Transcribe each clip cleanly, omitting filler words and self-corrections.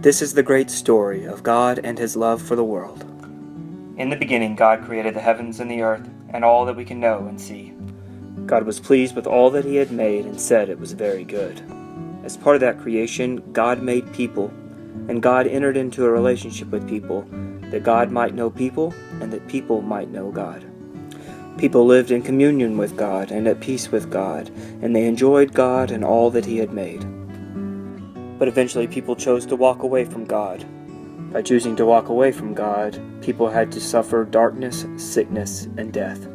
This is the great story of God and His love for the world. In the beginning, God created the heavens and the earth, and all that we can know and see. God was pleased with all that He had made and said it was very good. As part of that creation, God made people, and God entered into a relationship with people, that God might know people, and that people might know God. People lived in communion with God and at peace with God, and they enjoyed God and all that He had made. But eventually people chose to walk away from God. By choosing to walk away from God, people had to suffer darkness, sickness, and death.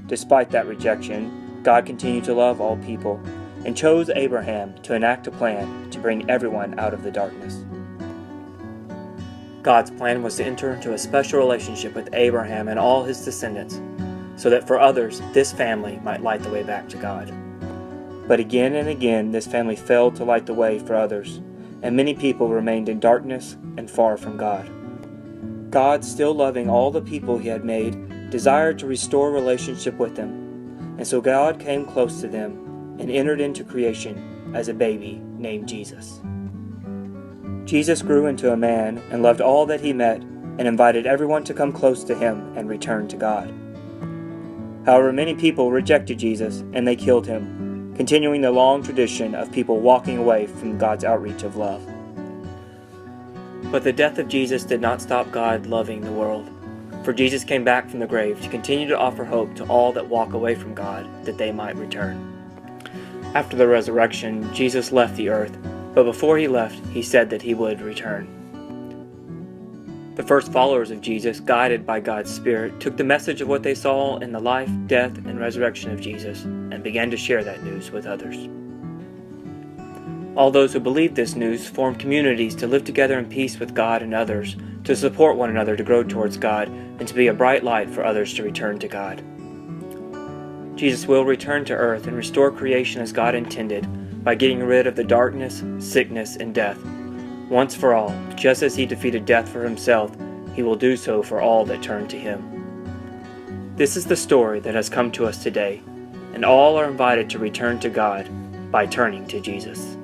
Despite that rejection, God continued to love all people, and chose Abraham to enact a plan to bring everyone out of the darkness. God's plan was to enter into a special relationship with Abraham and all his descendants, so that for others, this family might light the way back to God. But again and again, this family failed to light the way for others, and many people remained in darkness and far from God. God, still loving all the people He had made, desired to restore relationship with them, and so God came close to them and entered into creation as a baby named Jesus. Jesus grew into a man and loved all that He met and invited everyone to come close to Him and return to God. However, many people rejected Jesus and they killed Him, continuing the long tradition of people walking away from God's outreach of love. But the death of Jesus did not stop God loving the world, for Jesus came back from the grave to continue to offer hope to all that walk away from God, that they might return. After the resurrection, Jesus left the earth, but before He left, He said that He would return. The first followers of Jesus, guided by God's Spirit, took the message of what they saw in the life, death, and resurrection of Jesus and began to share that news with others. All those who believed this news formed communities to live together in peace with God and others, to support one another to grow towards God, and to be a bright light for others to return to God. Jesus will return to earth and restore creation as God intended, by getting rid of the darkness, sickness, and death. Once for all, just as He defeated death for Himself, He will do so for all that turn to Him. This is the story that has come to us today, and all are invited to return to God by turning to Jesus.